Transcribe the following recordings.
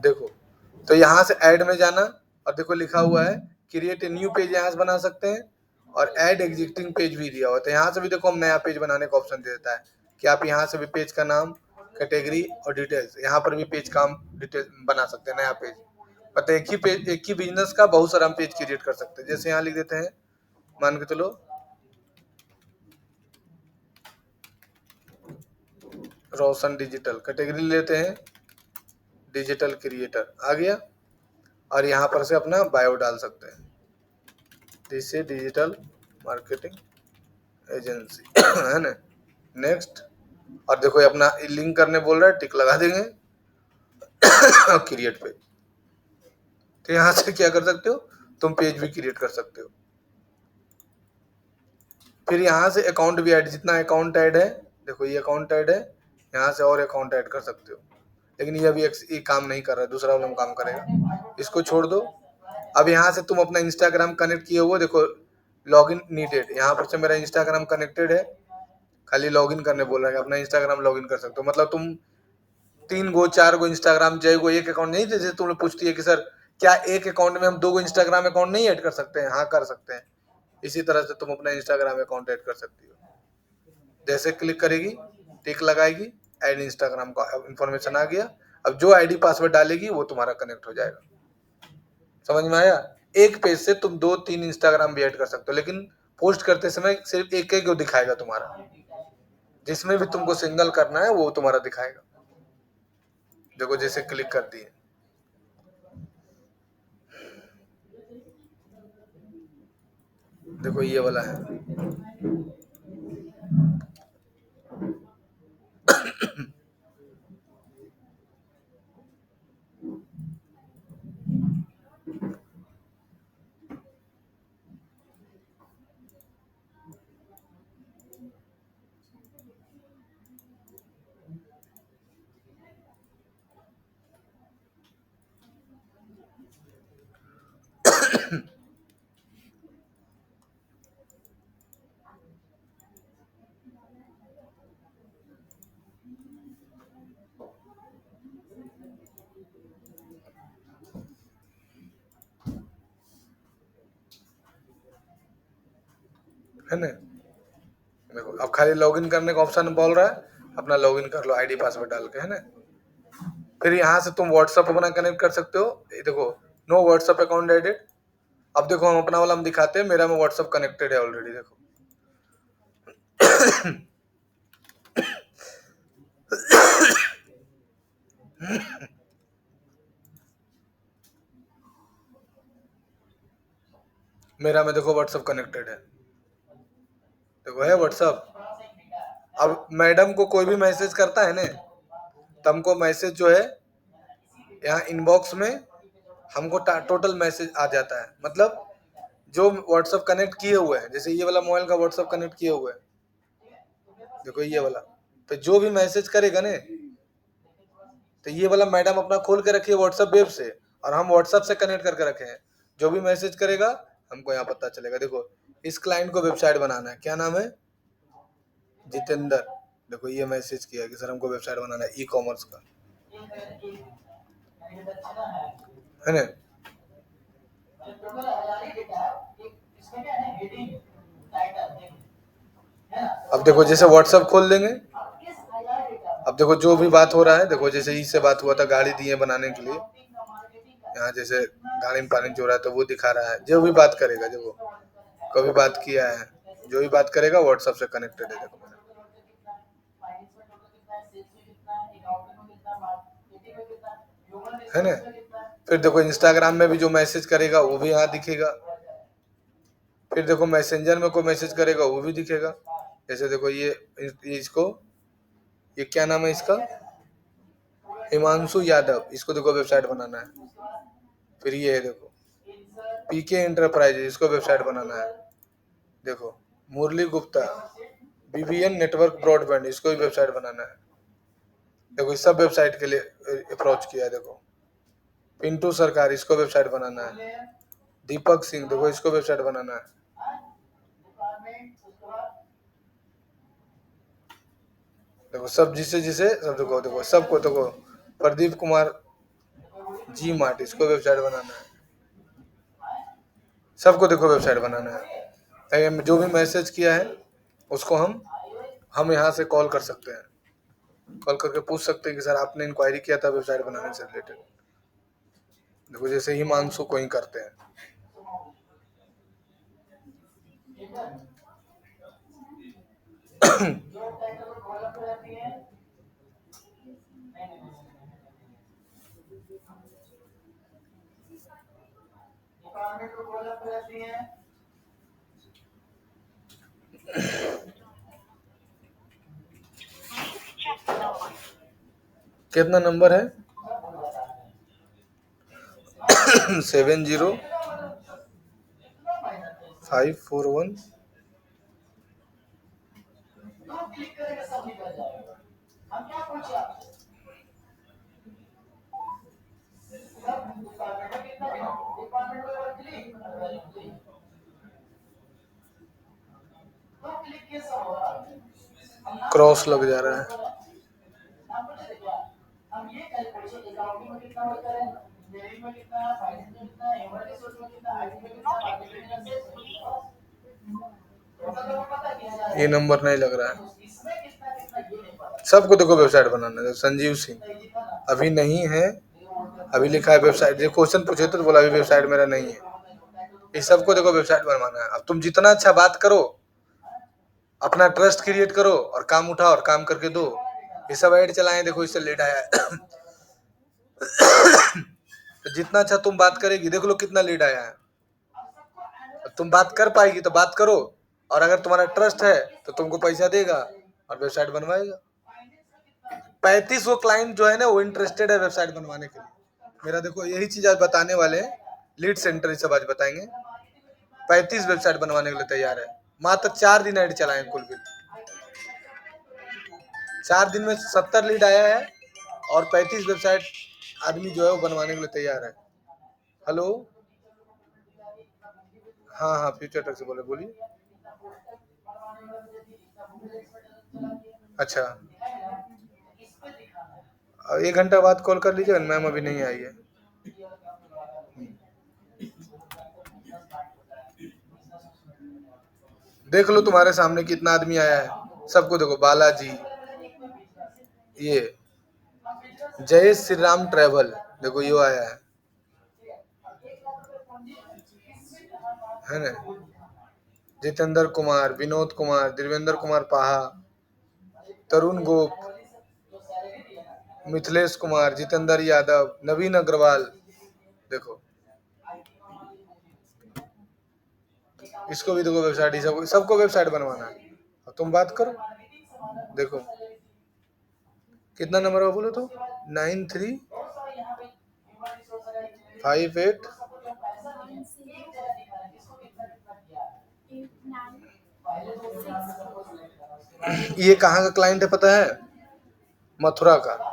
देखो, तो यहाँ से ऐड में जाना और देखो लिखा हुआ है क्रिएट ए न्यू पेज, यहाँ से बना सकते हैं और ऐड एग्जिस्टिंग पेज भी दिया हुआ है। तो यहाँ से भी देखो हम नया पेज बनाने का ऑप्शन दे देता है कि आप यहाँ से भी पेज का नाम, कैटेगरी और डिटेल्स, यहाँ पर भी पेज का डिटेल बना सकते हैं, नया पेज। मतलब एक ही पेज, एक ही बिजनेस का बहुत सारा हम पेज क्रिएट कर सकते हैं। जैसे यहाँ लिख देते हैं, मान के चलो रोशन डिजिटल, कैटेगरी लेते हैं डिजिटल क्रिएटर, आ गया। और यहाँ पर से अपना बायो डाल सकते हैं, जैसे डिजिटल मार्केटिंग एजेंसी है ना। नेक्स्ट, और देखो ये अपना लिंक करने बोल रहा है, टिक लगा देंगे क्रिएट पेज। तो यहाँ से क्या कर सकते हो, तुम पेज भी क्रिएट कर सकते हो। फिर यहाँ से अकाउंट भी ऐड, जितना अकाउंट ऐड है, देखो ये अकाउंट ऐड है, यहाँ से और अकाउंट ऐड कर सकते हो। लेकिन ये अभी ये काम नहीं कर रहा है, दूसरा वाला काम करेगा, इसको छोड़ दो। अब यहाँ से तुम अपना इंस्टाग्राम कनेक्ट किए हुए, देखो लॉगिन नीडेड, यहाँ पर से मेरा इंस्टाग्राम कनेक्टेड है, खाली लॉगिन करने बोल रहा है, अपना इंस्टाग्राम लॉगिन कर सकते हो। मतलब तुम 3 गो 4 गो इंस्टाग्राम, जय गो एक अकाउंट नहीं, जैसे तुमने पूछती है कि सर क्या एक अकाउंट में हम 2 गो इंस्टाग्राम अकाउंट नहीं ऐड कर सकते हैं? हाँ कर सकते हैं। इसी तरह से तुम अपना इंस्टाग्राम अकाउंट ऐड कर सकती हो। जैसे क्लिक करेगी, टिक लगाएगी, ऐड इंस्टाग्राम का इंफॉर्मेशन आ गया। अब जो आईडी पासवर्ड डालेगी वो तुम्हारा कनेक्ट हो जाएगा। समझ में आया? एक पेज से तुम 2-3 इंस्टाग्राम भी ऐड कर सकते हो, लेकिन पोस्ट करते समय सिर्फ एक एक दिखाएगा तुम्हारा, जिसमें भी तुमको सिंगल करना है वो तुम्हारा दिखाएगा। देखो जैसे क्लिक कर दिए, देखो ये वाला है ना। देखो अब खाली लॉगिन करने का ऑप्शन बोल रहा है, अपना लॉगिन कर लो आईडी पासवर्ड डाल के, है ना। फिर यहाँ से तुम व्हाट्सअप अपना कनेक्ट कर सकते हो। ये देखो नो व्हाट्सअप अकाउंट एडेड। अब देखो हम अपना वाला हम दिखाते हैं, मेरा में व्हाट्सअप कनेक्टेड है ऑलरेडी। देखो मेरा में देखो व्हाट्सअप कनेक्टेड है, देखो है व्हाट्सअप। अब मैडम को कोई भी मैसेज करता है ना, तो हमको मैसेज जो है यहाँ इनबॉक्स में हमको टोटल मैसेज आ जाता है। मतलब जो व्हाट्सअप कनेक्ट किए हुए हैं, जैसे ये वाला मोबाइल का व्हाट्सअप कनेक्ट किए हुए हैं, देखो ये वाला, तो जो भी मैसेज करेगा ना, तो ये वाला मैडम अपना खोल के रखिए व्हाट्सएप वेब से, और हम व्हाट्सएप से कनेक्ट करके रखे हैं। जो भी मैसेज करेगा हमको यहाँ पता चलेगा। देखो इस क्लाइंट को वेबसाइट बनाना है, क्या नाम है, जितेंद्र। देखो ये मैसेज किया कि सर हमको वेबसाइट बनाना है ई कॉमर्स का, है ना। अब देखो जैसे व्हाट्सएप खोल देंगे, अब देखो जो भी बात हो रहा है, देखो जैसे इससे बात हुआ था गाड़ी दिए बनाने के लिए, यहाँ जैसे गाड़ी में पानी जो रहा है तो वो दिखा रहा है। जो भी बात करेगा, देखो कभी बात किया है, जो भी बात करेगा व्हाट्सएप से कनेक्टेड है। देखो है ना। फिर देखो इंस्टाग्राम में भी जो मैसेज करेगा वो भी यहाँ दिखेगा। फिर देखो मैसेंजर में कोई मैसेज करेगा वो भी दिखेगा। जैसे देखो ये इसको, ये क्या नाम है इसका, हिमांशु यादव, इसको देखो वेबसाइट बनाना है। फिर ये है देखो पीके एंटरप्राइज, इसको वेबसाइट बनाना है। देखो मुरली गुप्ता, बीबीएन नेटवर्क ब्रॉडबैंड, इसको भी वेबसाइट बनाना है। देखो इस सब वेबसाइट के लिए अप्रोच किया है। देखो पिंटू सरकार, इसको वेबसाइट बनाना है। दीपक सिंह, देखो इसको वेबसाइट बनाना है। देखो सब जिसे जिसे सब, देखो देखो सबको, देखो प्रदीप कुमार, जी मार्ट, इसको वेबसाइट बनाना है। सबको देखो वेबसाइट बनाना है। ताकि जो भी मैसेज किया है उसको हम यहाँ से कॉल कर सकते हैं, कॉल करके पूछ सकते हैं कि सर आपने इंक्वायरी किया था वेबसाइट बनाने से रिलेटेड। देखो जैसे हिमांशु को ही करते हैं। कितना नंबर है? 70541 क्रॉस लग जा रहा है। ये नंबर नहीं लग रहा है। सबको देखो वेबसाइट बनाना है। संजीव सिंह अभी नहीं है, अभी लिखा है वेबसाइट। जो क्वेश्चन पूछे तो बोला अभी वेबसाइट मेरा नहीं है। ये सबको देखो वेबसाइट बनवाना है। अब तुम जितना अच्छा बात करो, अपना ट्रस्ट क्रिएट करो और काम उठाओ और काम करके दो। ये सब ऐड चलाएं, देखो इससे लेट आया है। तो जितना अच्छा तुम बात करेगी, देख लो कितना लीड आया है। तुम बात कर पाएगी तो बात करो, और अगर तुम्हारा ट्रस्ट है तो तुमको पैसा देगा और वेबसाइट बनवाएगा। 35 वो क्लाइंट जो है ना वो इंटरेस्टेड है वेबसाइट बनवाने के लिए। मेरा देखो यही चीज आज बताने वाले हैं, लीड सेंटर ये सब आज बताएंगे। 35 वेबसाइट बनवाने के लिए तैयार है। मात्र 4 दिन ऐड चलाए कुल बिल। 4 दिन में 70 लीड आया है और 35 वेबसाइट आदमी जो है वो बनवाने के लिए तैयार है। हेलो, हाँ हाँ फ्यूचर टेक से बोले, बोलिए। अच्छा, 1 घंटा बाद कॉल कर लीजिए, मैम अभी नहीं आई है। देख लो तुम्हारे सामने कितना आदमी आया है। सबको देखो, बालाजी, ये जय श्री राम ट्रेवल, देखो यो आया है ना। जितेंद्र कुमार, विनोद कुमार, देवेंद्र कुमार पाहा, तरुण गोप, मिथिलेश कुमार, जितेंद्र यादव, नवीन अग्रवाल। देखो इसको भी देखो वेबसाइट, सबको वेबसाइट बनवाना है। और तुम बात करो, देखो कितना नंबर है बोलो तो। 9358। ये कहाँ का क्लाइंट है पता है? मथुरा का।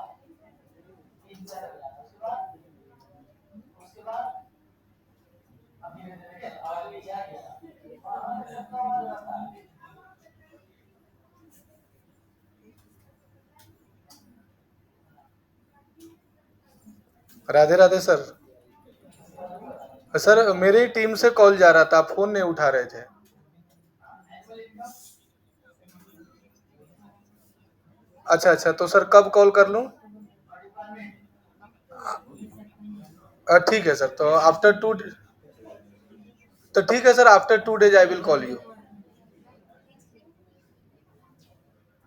राधे राधे सर। सर मेरी टीम से कॉल जा रहा था, आप फोन नहीं उठा रहे थे। अच्छा अच्छा, तो सर कब कॉल कर लूं? ठीक है सर, तो आफ्टर 2, तो ठीक है sir, after 2 days I will call you.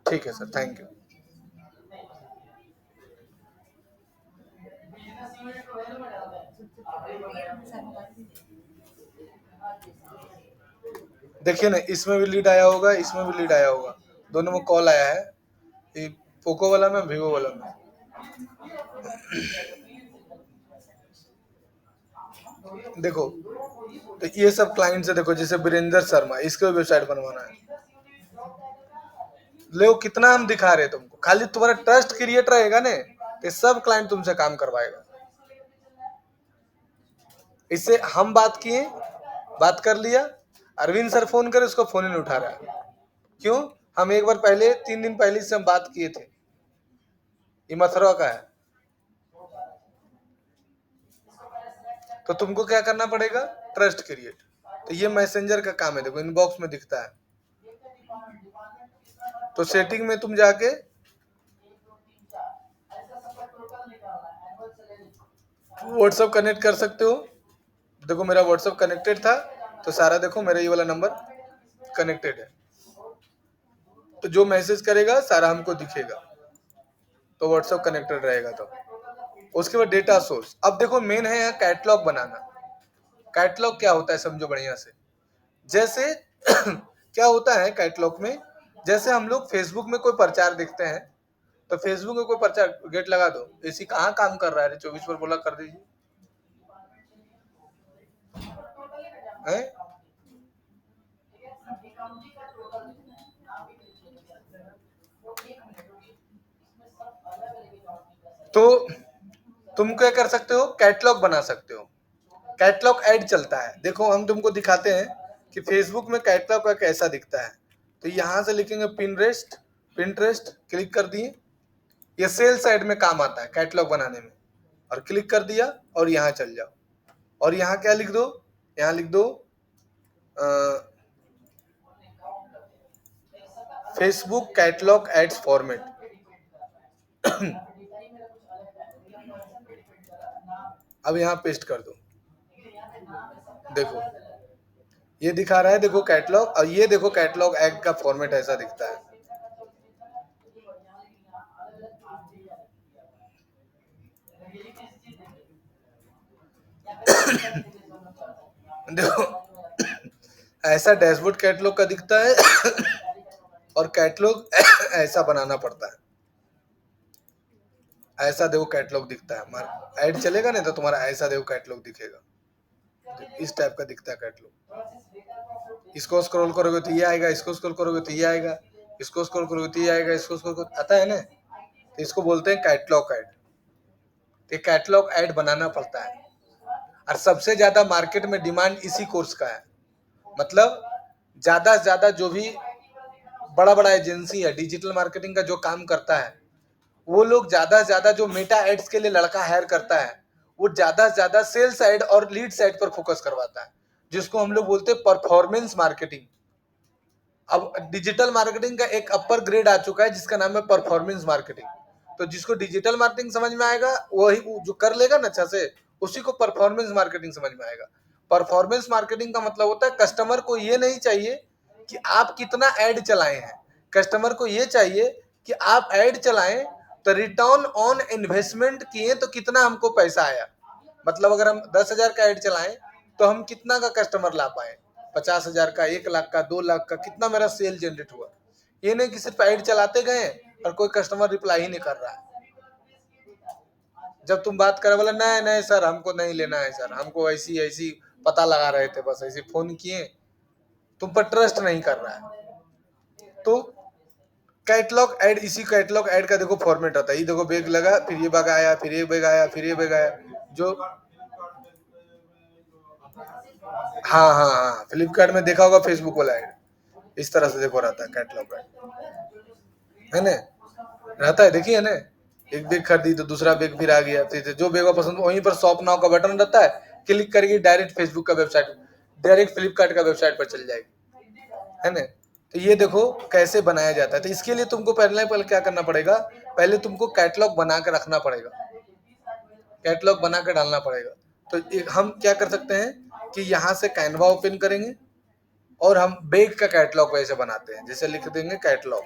ठीक है सर, थैंक यू। देखिए ना, इसमें भी लीड आया होगा, इसमें भी लीड आया होगा, दोनों में कॉल आया है। ये पोको वाला में, वीवो वाला में। देखो तो ये सब क्लाइंट से देखो, जैसे वीरेंद्र शर्मा, इसको वेबसाइट बनवाना है। लो कितना हम दिखा रहे हैं तुमको, खाली तुम्हारा ट्रस्ट क्रिएट रहेगा ना तो सब क्लाइंट तुमसे काम करवाएगा। इससे हम बात किए, बात कर लिया, अरविंद सर फोन करे, उसको फोन ही नहीं उठा रहा है। क्यों? हम एक बार पहले 3 दिन पहले से हम बात किए थे। ये मथुरा का है। तो तुमको क्या करना पड़ेगा, ट्रस्ट क्रिएट। तो ये मैसेंजर का काम है, देखो इनबॉक्स में दिखता है। तो सेटिंग में तुम जाके व्हाट्सएप कनेक्ट कर सकते हो। देखो मेरा व्हाट्सएप कनेक्टेड था, तो सारा देखो मेरा ये वाला नंबर कनेक्टेड है, तो जो मैसेज करेगा सारा हमको दिखेगा, तो व्हाट्सएप कनेक्टेड रहेगा। तो उसके बाद डेटा सोर्स, अब देखो मेन है यहाँ कैटलॉग बनाना। कैटलॉग क्या होता है समझो बढ़िया से। जैसे क्या होता है कैटलॉग में, जैसे हम लोग फेसबुक में कोई प्रचार देखते हैं, तो फेसबुक में कोई प्रचार, गेट लगा दो, एसी कहाँ काम कर रहा है, 24 पर बोला कर दीजिए है? तो तुम क्या कर सकते हो, कैटलॉग बना सकते हो। कैटलॉग ऐड चलता है, देखो हम तुमको दिखाते हैं कि फेसबुक में कैटलॉग का कैसा दिखता है। तो यहां से लिखेंगे पिनरेस्ट, पिंटरेस्ट क्लिक कर दिए, ये सेल साइड में काम आता है कैटलॉग बनाने में। और क्लिक कर दिया और यहाँ चल जाओ, और यहाँ क्या लिख दो, यहाँ लिख दो फेसबुक कैटलॉग एड्स फॉर्मेट। अब यहाँ पेस्ट कर दो, देखो ये दिखा रहा है, देखो कैटलॉग, और ये देखो कैटलॉग एड का फॉर्मेट ऐसा दिखता है। देखो ऐसा डैशबोर्ड कैटलॉग का दिखता है और कैटलॉग ऐसा बनाना पड़ता है, ऐसा देखो कैटलॉग दिखता है। हमारा ऐड चलेगा नहीं तो तुम्हारा ऐसा देखो कैटलॉग दिखेगा, इस टाइप का दिखता है कैटलॉग। इसको स्क्रॉल करोगे तो ये आएगा, इसको स्क्रॉल करोगे तो ये आएगा, इसको स्क्रॉल करोगे तो ये आएगा, इसको स्क्रॉल आता है ना, तो इसको बोलते हैं कैटलॉग ऐड। तो कैटलॉग ऐड बनाना पड़ता है, और सबसे ज्यादा मार्केट में डिमांड इसी कोर्स का है। मतलब ज्यादा से ज्यादा जो भी बड़ा बड़ा एजेंसी है डिजिटल मार्केटिंग का जो काम करता है, वो लोग ज्यादा से ज्यादा जो मेटा एड्स के लिए लड़का हायर करता है, वो ज्यादा से ज्यादा सेल साइड और लीड साइड पर फोकस करवाता है, जिसको हम लोग बोलते हैं परफॉर्मेंस मार्केटिंग। अब डिजिटल मार्केटिंग का एक अपर ग्रेड आ चुका है जिसका नाम है परफॉर्मेंस मार्केटिंग। तो जिसको डिजिटल मार्केटिंग समझ में आएगा वही जो कर लेगा ना अच्छा से, उसी को परफॉर्मेंस मार्केटिंग समझ में आएगा। परफॉर्मेंस मार्केटिंग का मतलब होता है कस्टमर को ये नहीं चाहिए कि आप कितना ऐड चलाए हैं, कस्टमर को ये चाहिए कि आप ऐड चलाएं तो रिटर्न ऑन इन्वेस्टमेंट किए तो कितना हमको पैसा आया। मतलब अगर हम 10,000 का ऐड चलाएं तो हम कितना का कस्टमर ला पाए, 50,000 का, 1 लाख का, 2 लाख का, कितना मेरा सेल जनरेट हुआ। ये नहीं कि सिर्फ ऐड चलाते गए और कोई कस्टमर रिप्लाई ही नहीं कर रहा है। जब तुम बात करे बोला नहीं नहीं सर हमको नहीं लेना है सर, हमको ऐसी ऐसी पता लगा रहे थे, बस ऐसे फोन किए, तुम पर ट्रस्ट नहीं कर रहा है। तो कैटलॉग ऐड, इसी कैटलॉग ऐड का देखो फॉर्मेट आता है, ये देखो बैग लगा, फिर ये बैग आया, फिर ये बैग आया, फिर ये बैग आया, जो हाँ हाँ हाँ फ्लिपकार्ट में देखा होगा फेसबुक वाला ऐड, इस तरह से देखो रहता है कैटलॉग ऐड, है ना, रहता है, देखिए ना। एक बैग खरीदी तो दूसरा बैग फिर आ गया, फिर जो बैग पसंद वहीं पर शॉप नाउ का बटन रहता है, क्लिक करेगी डायरेक्ट फेसबुक का वेबसाइट, डायरेक्ट फ्लिपकार्ट का वेबसाइट पर चल जाएगी, है ना। तो ये देखो कैसे बनाया जाता है। तो इसके लिए तुमको पहले क्या करना पड़ेगा, पहले तुमको कैटलॉग बना के रखना पड़ेगा, कैटलॉग बना के डालना पड़ेगा। तो हम क्या कर सकते हैं कि यहाँ से कैनवा ओपन करेंगे और हम बैग का कैटलॉग वैसे बनाते हैं, जैसे लिख देंगे कैटलॉग,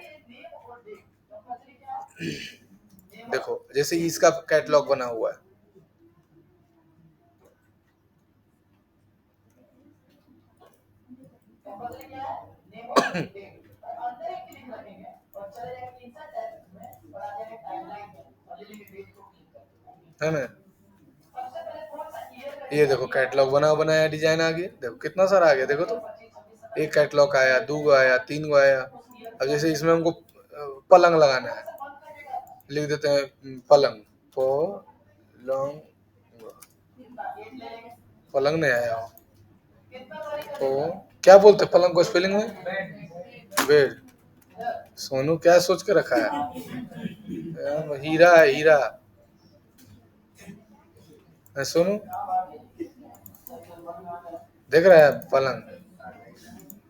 देखो जैसे इसका कैटलॉग बना हुआ है, है ना। ये देखो कैटलॉग बना बनाया डिजाइन आ गया, देखो कितना सारा आ गया, देखो तो एक कैटलॉग आया, 2 गो आया, 3 गो आया। अब जैसे इसमें हमको पलंग लगाना है, लिख देते हैं पलंग, पलंग, पलंग नहीं आया हो तो क्या बोलते पलंग को स्पेलिंग में, बेड। सोनू क्या सोच के रखा है, हीरा है हीरा है सोनू, देख रहा है पलंग,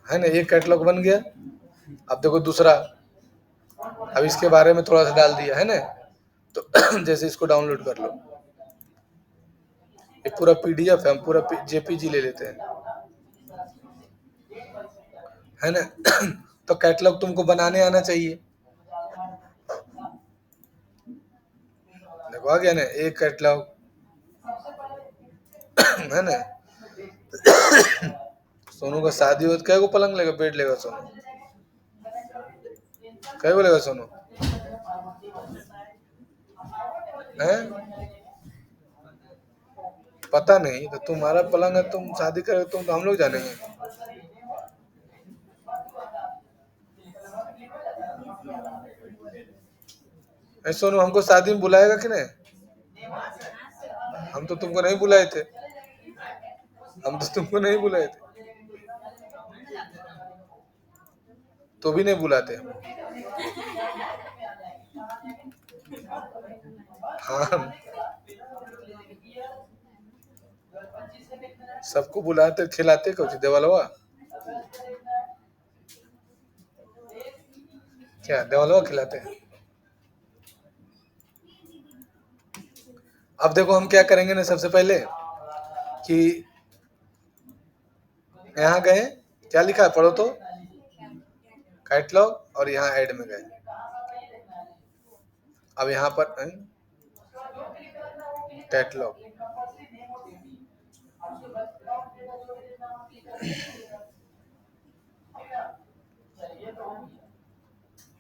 है ना, एक कैटलॉग बन गया। अब देखो दूसरा, अब इसके बारे में थोड़ा सा डाल दिया है ना, तो जैसे इसको डाउनलोड कर लो, ये पूरा पीडीएफ है, हम पूरा जेपीजी ले लेते हैं, है ना। तो कैटलॉग तुमको बनाने आना चाहिए। देखो आ गया ना एक कैटलॉग, है ना। सोनू का शादी हो तो कै गो पलंग लेगा, बेड लेगा सोनू, कै गो लेगा सोनू, है पता नहीं। तो तुम्हारा पलंग है, तुम शादी करोगे, तुम तो हम लोग जानेंगे। सोनू हमको शादी में बुलाएगा कि नहीं? हम तो तुमको नहीं बुलाए थे, हम तो तुमको नहीं बुलाए थे, तो भी नहीं बुलाते हम। हाँ सबको बुलाते खिलाते कुछ देवलवा, क्या देवलवा खिलाते हैं। अब देखो हम क्या करेंगे ना, सबसे पहले कि यहाँ गए, क्या लिखा है पढ़ो तो, कैटलॉग, और यहाँ ऐड में गए। अब यहाँ पर कैटलॉग,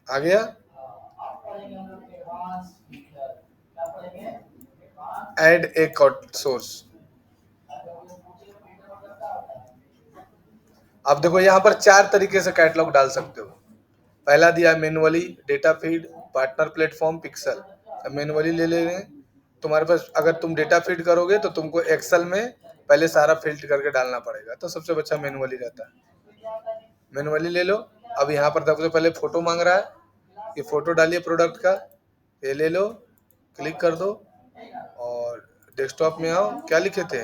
आ गया, ऐड ए सोर्स। अब देखो यहाँ पर 4 तरीके से कैटलॉग डाल सकते हो। पहला दिया है manually, data feed, partner platform, pixel. Manually ले लेंगे, तुम्हारे पास अगर तुम डेटा फीड करोगे तो तुमको एक्सेल में पहले सारा फिल्टर करके डालना पड़ेगा, तो सबसे अच्छा मैनुअली रहता है। मैनुअली ले लो। अब यहाँ पर सबसे पहले फोटो मांग रहा है, ये फोटो डालिए प्रोडक्ट का, ये ले लो, क्लिक कर दो और डेस्कटॉप में आओ। क्या लिखे थे,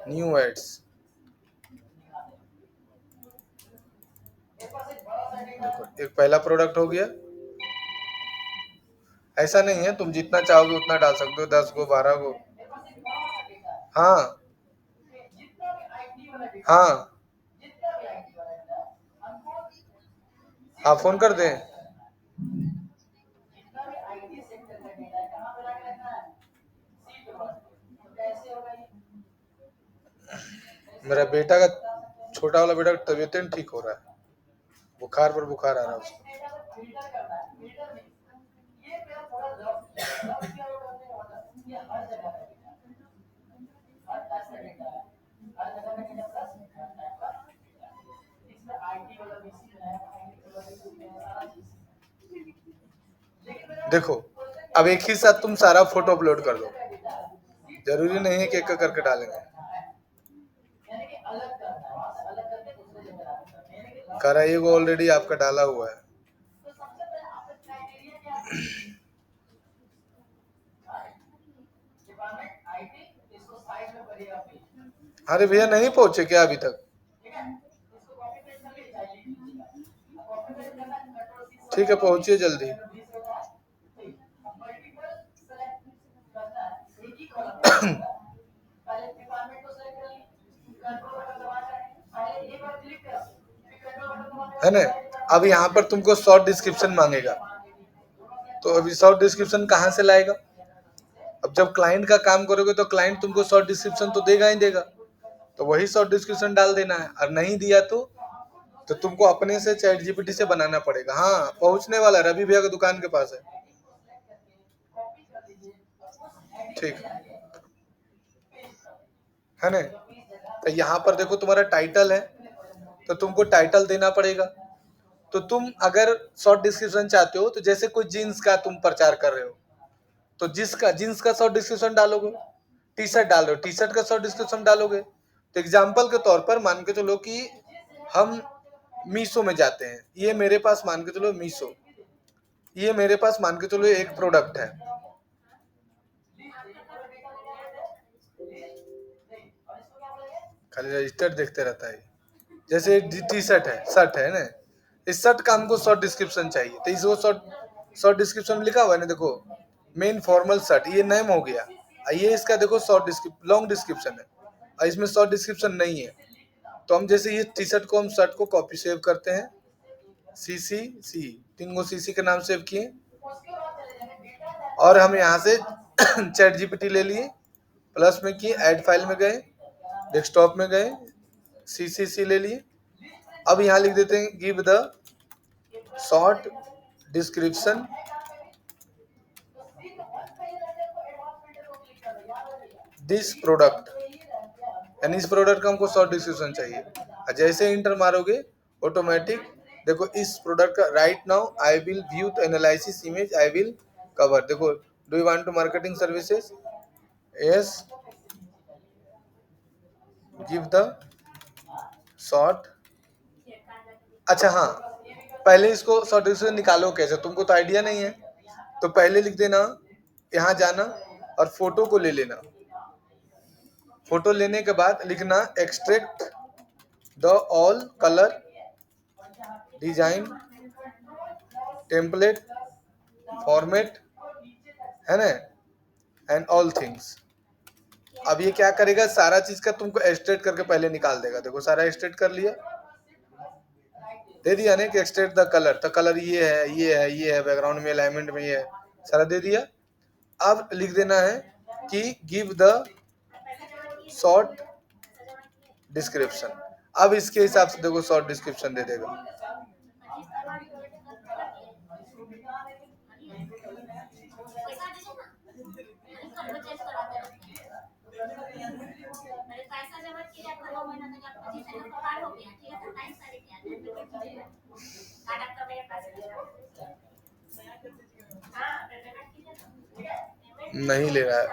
न्यू एड्स। देखो एक पहला प्रोडक्ट हो गया। ऐसा नहीं है, तुम जितना चाहोगे उतना डाल सकते हो, 10 गो 12 गो। हाँ हाँ हाँ फोन कर दें। मेरा बेटा का, छोटा वाला बेटा का तबीयत नहीं ठीक हो रहा है, बुखार पर बुखार आ रहा है उसको। देखो अब एक ही साथ तुम सारा फोटो अपलोड कर दो, जरूरी नहीं है कि एक करके डालेंगे। करा एगो ऑलरेडी आपका डाला हुआ है। अरे भैया नहीं पहुंचे क्या अभी तक? ठीक है पहुंचिए जल्दी। है ना। अब यहाँ पर तुमको शॉर्ट डिस्क्रिप्शन मांगेगा, तो अभी शॉर्ट डिस्क्रिप्शन कहाँ से लाएगा? अब जब क्लाइंट का काम करोगे तो क्लाइंट तुमको शॉर्ट डिस्क्रिप्शन तो देगा ही देगा, तो वही शॉर्ट डिस्क्रिप्शन डाल देना है। और नहीं दिया तो तुमको अपने से चैट जीपीटी से बनाना पड़ेगा। हाँ पहुंचने वाला, रवि भैया की दुकान के पास है। ठीक है ना। तो यहाँ पर देखो तुम्हारा टाइटल है, तो तुमको टाइटल देना पड़ेगा। तो तुम अगर शॉर्ट डिस्क्रिप्शन चाहते हो, तो जैसे कोई जीन्स का तुम प्रचार कर रहे हो, तो जिसका जीन्स का शॉर्ट डिस्क्रिप्शन डालोगे, टी शर्ट डाल रहे हो टी शर्ट का शॉर्ट डिस्क्रिप्शन डालोगे। तो एग्जाम्पल के तौर पर मान के चलो कि हम मीशो में जाते हैं, ये मेरे पास मान के चलो मीशो, ये मेरे पास मान के चलो एक प्रोडक्ट है। खाली रजिस्टर्ड देखते रहता है। जैसे टी शर्ट है ना, इस शर्ट का हमको शॉर्ट डिस्क्रिप्शन चाहिए, तो इसको शॉर्ट डिस्क्रिप्शन में लिखा हुआ है ना, देखो मेन फॉर्मल शर्ट, ये नेम हो गया, ये इसका देखो लॉन्ग डिस्क्रिप्शन है, और इसमें शॉर्ट डिस्क्रिप्शन नहीं है। तो हम जैसे ये टी शर्ट को, हम शर्ट को कॉपी सेव करते हैं, सी 3 के नाम सेव किए, और हम यहाँ से चैट जीपीटी ले लिए, प्लस में किए, ऐड फाइल में गए, डेस्कटॉप में गए, सी ले लिए। अब यहाँ लिख देते हैं give the short description this product, यानी इस प्रोडक्ट का हमको शॉर्ट डिस्क्रिप्शन चाहिए। और जैसे इंटर मारोगे ऑटोमेटिक देखो इस प्रोडक्ट का right now I will view the analysis image I will cover, देखो do you want to marketing services, yes, give the short. अच्छा हाँ, पहले इसको शॉर्ट डिस्क्रिप्शन निकालो कैसे, तुमको तो आइडिया नहीं है, तो पहले लिख देना, यहाँ जाना और फोटो को ले लेना, फोटो लेने के बाद लिखना extract the all colour design template format, है ना, एंड ऑल थिंग्स। अब ये क्या करेगा, सारा चीज का तुमको एक्सट्रैक्ट करके पहले निकाल देगा, देखो सारा एक्सट्रैक्ट कर लिया, दे दिया ना कि एक्सट्रैक्ट द कलर, तो कलर ये है, ये है, ये है, बैकग्राउंड में अलाइनमेंट में ये है, सारा दे दिया। अब लिख देना है कि गिव द शॉर्ट डिस्क्रिप्शन, अब इसके हिसाब से देखो शॉर्ट डिस्क्रिप्शन दे देगा। नहीं ले रहा है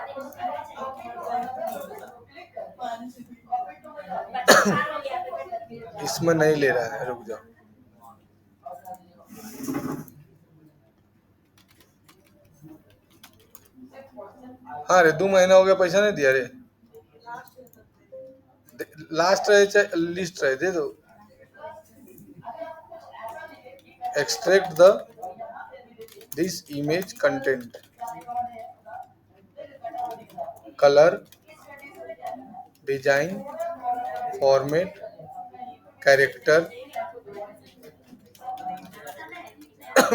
इसमें नहीं ले रहा है, रुक जाओ। हाँ रे, 2 महीना हो गया, पैसा नहीं दिया रे, लास्ट रहे चाहे लिस्ट रहे, दे दो। Extract the this image content colour design format character.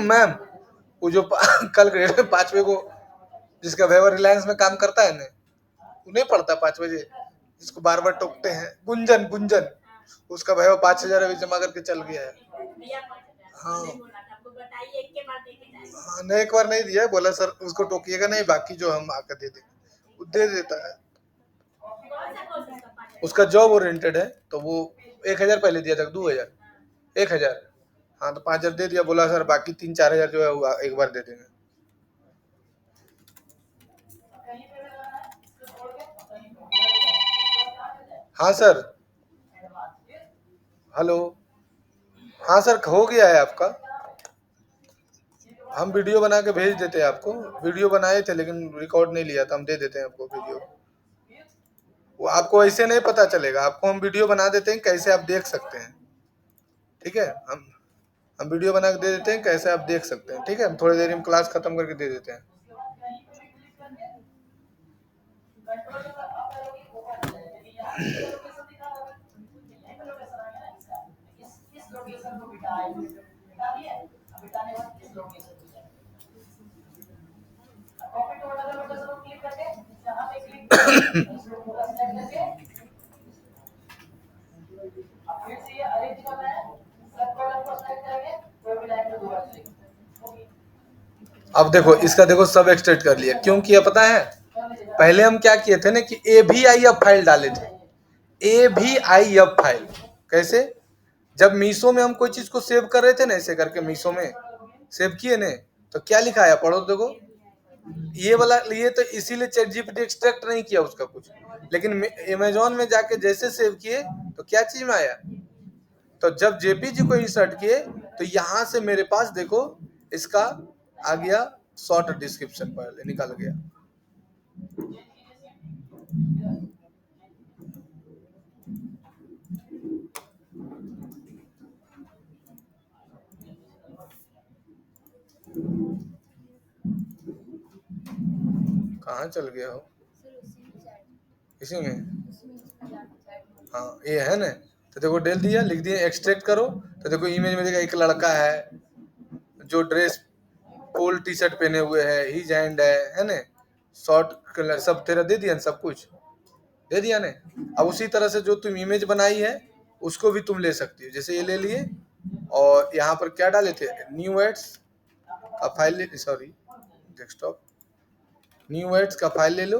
Ma'am वो जो कल ग्रेड में 5 को जिसका व्यवहार रिलायंस में काम करता है ना, वो नहीं पढ़ता 5 बजे, जिसको बार बार टोकते हैं, गुंजन, उसका भैया 5,000 अभी जमा करके चल गया है। हाँ हाँ, नहीं एक बार नहीं दिया, बोला सर उसको टोकिएगा नहीं, बाकी जो हम आकर दे देंगे, वो दे देता है। उसका जॉब ओरिएंटेड है, तो वो 1,000 पहले दिया था, 2,000 1,000, हाँ तो 5,000 दे दिया, बोला सर बाकी 3-4 हजार जो है वो एक बार दे देंगे। हाँ सर, हेलो, हाँ सर हो गया है आपका, हम वीडियो बना के भेज देते हैं आपको, वीडियो बनाए थे लेकिन रिकॉर्ड नहीं लिया था, हम दे देते हैं आपको वीडियो, वो आपको ऐसे नहीं पता चलेगा, आपको हम वीडियो बना देते हैं कैसे आप देख सकते हैं, ठीक है, हम वीडियो बना के दे देते हैं कैसे आप देख सकते हैं, ठीक है, हम थोड़ी देर में क्लास खत्म करके दे देते हैं। अब देखो इसका देखो सब एक्सट्रैक्ट कर लिया, क्यों किया पता है, पहले हम क्या किए थे ना कि AVIF फाइल डाले थे, AVIF फाइल, कैसे, जब मीशो में हम कोई चीज को सेव कर रहे थे ना, ऐसे करके मीशो में सेव किए ने, तो क्या लिखा है पढ़ो देखो, ये वाला लिए तो इसीलिए चैट जीपीटी एक्सट्रैक्ट नहीं किया उसका कुछ, लेकिन अमेजोन में जाके जैसे सेव किए तो क्या चीज में आया, तो जब जेपीजी को इंसर्ट किए तो यहां से मेरे पास देखो इसका आ गया शॉर्ट डिस्क्रिप्शन पर निकल गया। कहाँ चल गया हो? इसी में? हाँ ये है ना। तो देखो डेल दिया, लिख दिया एक्सट्रैक्ट करो, तो देखो इमेज में देखा एक लड़का है जो ड्रेस पोल टी शर्ट पहने हुए है, हिज हैंड है ना, शॉर्ट कलर सब तेरा दे दिया ना, सब कुछ दे दिया ने। अब उसी तरह से जो तुम इमेज बनाई है उसको भी तुम ले सकती हो, जैसे ये ले लिए और यहाँ पर क्या डाले थे, न्यू एड्स का file, sorry desktop, new ads का फाइल ले लो।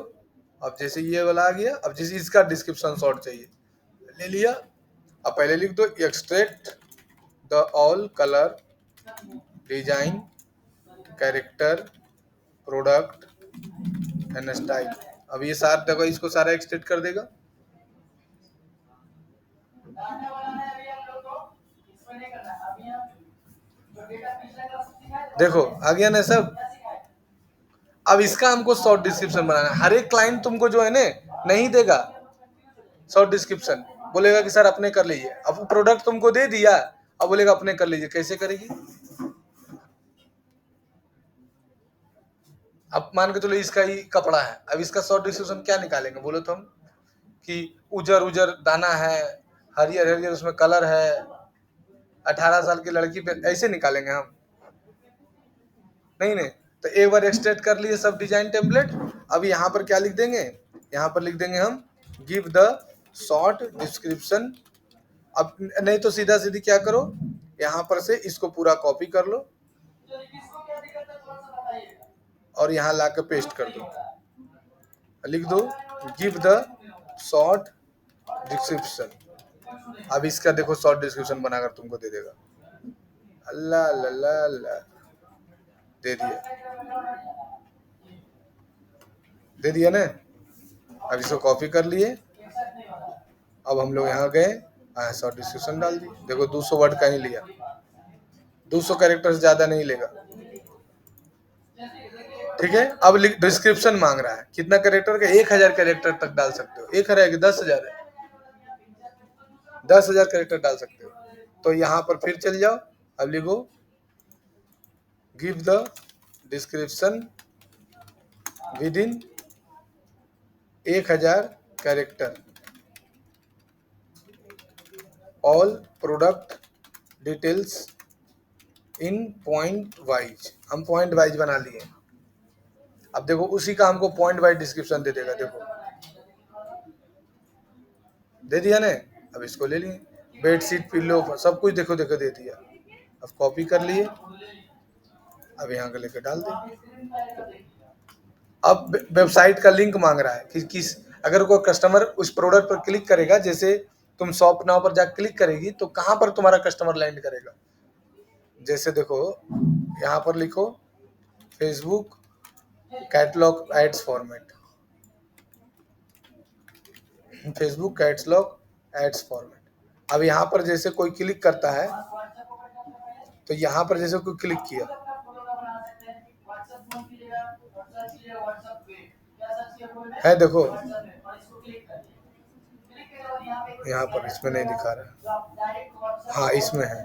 अब जैसे ये वाला आ गया, अब जैसे इसका डिस्क्रिप्शन शॉर्ट चाहिए, ले लिया। अब पहले लिख दो extract the all colour design character product and style. अब ये सारा देखो, इसको सारा एक्सट्रैक्ट कर देगा। देखो आ गया ना सब। अब इसका हमको शॉर्ट डिस्क्रिप्शन बनाना है। हर एक क्लाइंट तुमको जो है ना नहीं देगा शॉर्ट डिस्क्रिप्शन, बोलेगा कि सर अपने कर लीजिए। अब प्रोडक्ट तुमको दे दिया, अब बोलेगा अपने कर लीजिए। कैसे करेगी? अब मान के चलो इसका ही कपड़ा है, अब इसका शॉर्ट डिस्क्रिप्शन क्या निकालेंगे बोलो तो हम, कि उजर उजर दाना है, हरियर हरियर उसमें कलर है, 18 साल की लड़की पे, ऐसे निकालेंगे हम? नहीं नहीं। तो एक बार एक्सट्रैक्ट कर लिए सब डिजाइन टेम्पलेट। अब यहाँ पर क्या लिख देंगे, यहाँ पर लिख देंगे हम गिव द शॉर्ट डिस्क्रिप्शन। अब नहीं तो सीधा सीधी क्या करो, यहाँ पर से इसको पूरा कॉपी कर लो और यहाँ ला के पेस्ट कर दो, लिख दो गिव द शॉर्ट डिस्क्रिप्शन। अब इसका देखो शॉर्ट डिस्क्रिप्शन बनाकर तुमको दे देगा। अल्लाह अल्लाह अल्लाह, दे दिया, दे दिया ना। अब इसको कॉपी कर लिए। अब हम लोग यहाँ गए, शॉर्ट डिस्क्रिप्शन डाल दी। देखो 200 वर्ड का ही लिया, 200 कैरेक्टर से ज्यादा नहीं लेगा। ठीक है। अब डिस्क्रिप्शन मांग रहा है कितना कैरेक्टर का, 1000 कैरेक्टर तक डाल सकते हो। 1 है कि 10,000 है? 10,000 कैरेक्टर डाल सकते हो। तो यहाँ पर फिर चल जाओ, अब लिखो give the description with in 1000 character all product details in point wise. हम पॉइंट वाइज बना लिए। अब देखो उसी का हमको पॉइंट वाइज डिस्क्रिप्शन दे देगा। देखो दे दिया ने। अब इसको ले लिए, बेडशीट पिल्लो सब कुछ देखो देखो दे दिया। अब कॉपी कर लिए, अब यहाँ के लेकर डाल दे। अब वेबसाइट का लिंक मांग रहा है कि किस, अगर कोई कस्टमर उस प्रोडक्ट पर क्लिक करेगा, जैसे तुम शॉप नाउ पर जाकर क्लिक करेगी तो कहाँ पर तुम्हारा कस्टमर लैंड करेगा। जैसे देखो यहाँ पर लिखो Facebook catalogue ads format, Facebook catalogue ads format. अब यहाँ पर जैसे कोई क्लिक करता है, तो यहाँ पर जैसे कोई क्लिक किया, है देखो यहाँ पर, इसमें नहीं दिखा रहा, हाँ इसमें है।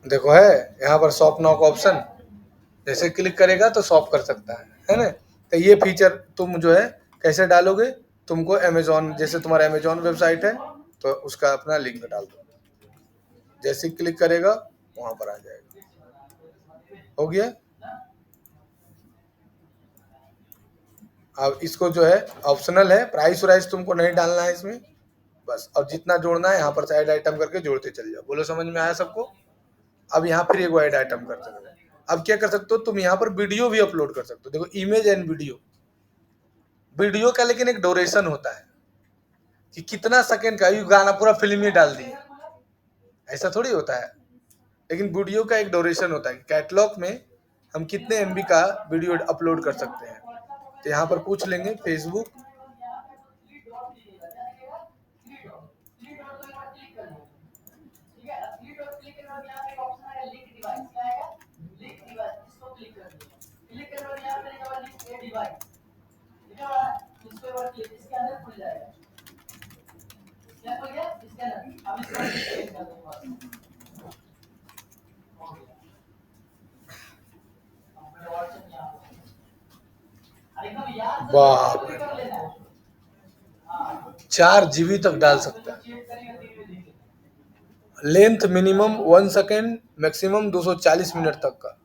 देखो है यहाँ पर शॉप नाउ का ऑप्शन, जैसे क्लिक करेगा तो शॉप कर सकता है ना। तो ये फीचर तुम जो है कैसे डालोगे, तुमको अमेजोन, जैसे तुम्हारा अमेजोन वेबसाइट है तो उसका अपना लिंक डाल दो, जैसे क्लिक करेगा वहां पर आ जाएगा। हो गया। अब इसको जो है ऑप्शनल है, प्राइस वाइस तुमको नहीं डालना है इसमें बस, और जितना जोड़ना है यहाँ पर से ऐड आइटम करके जोड़ते चल जाओ। बोलो समझ में आया सबको? अब यहाँ फिर एक ऐड आइटम कर सकते हैं। अब क्या कर सकते हो तुम, यहाँ पर वीडियो भी अपलोड कर सकते हो। देखो इमेज एंड वीडियो, वीडियो का लेकिन एक ड्यूरेशन होता है कि कितना सेकंड का, ये गाना पूरा फिल्म ही डाल दिए, ऐसा थोड़ी होता है। लेकिन वीडियो का एक ड्यूरेशन होता है कि कैटलॉग में हम कितने एमबी का वीडियो अपलोड कर सकते हैं। तो यहाँ पर पूछ लेंगे फेसबुक बाप रे, 4 GB तक डाल सकता है। Length minimum 1 second, maximum 240 minute तक का,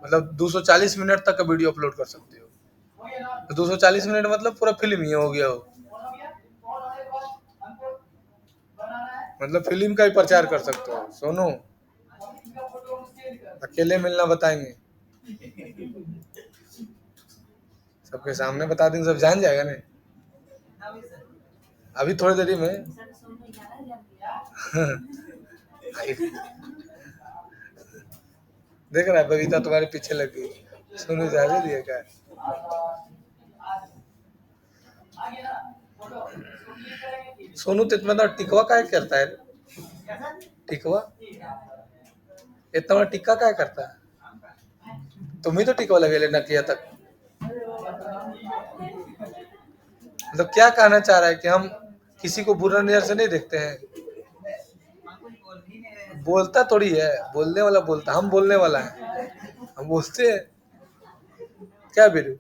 मतलब 240 मिनट तक का वीडियो अपलोड कर सकते हो। तो 240 मिनट मतलब पूरा फिल्म ही हो गया हो, मतलब फिल्म का ही प्रचार कर सकते हो। सोनू, अकेले मिलना बताएंगे, सबके सामने बता देंगे, सब जान जाएगा ना। अभी थोड़ी देरी में देख रहा है बबीता तुम्हारे पीछे लगी, सोनू इजाजत दिया क्या? सोनू तो इतना बड़ा टिकवा काय करता है? टिकवा इतना बड़ा टिक्का काय करता है? तुम ही तो टिकवा लगे लेना किया तक। मतलब क्या कहना चाह रहा है कि हम किसी को बुरा नजर से नहीं देखते हैं? बोलता थोड़ी है, बोलने वाला बोलता, हम बोलने वाला है, हम बोलते हैं क्या बेरू,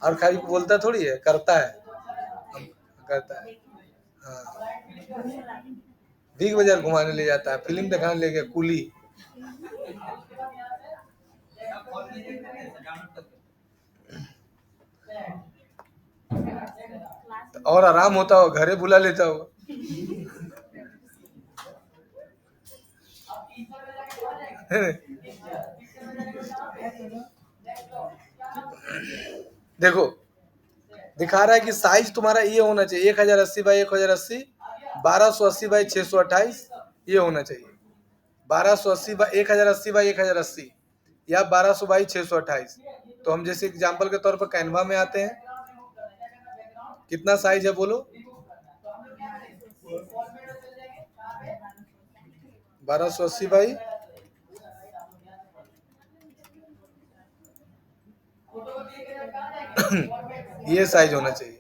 और खाली बोलता थोड़ी है, करता है, हम करता है। हाँ, बिग बाजार घुमाने ले जाता है, फिल्म दिखाने ले गया कुली। और आराम होता हो, घरे बुला लेता हो। देखो दिखा रहा है कि साइज तुम्हारा ये होना चाहिए, 1080 बाई 1080, 1280 बाई 628, ये होना चाहिए। 1280 बाई 1080 या 1200 बाई 628। तो हम जैसे एग्जाम्पल के तौर पर कैनवा में आते हैं, कितना साइज है बोलो? 1280 बाई ये साइज होना चाहिए।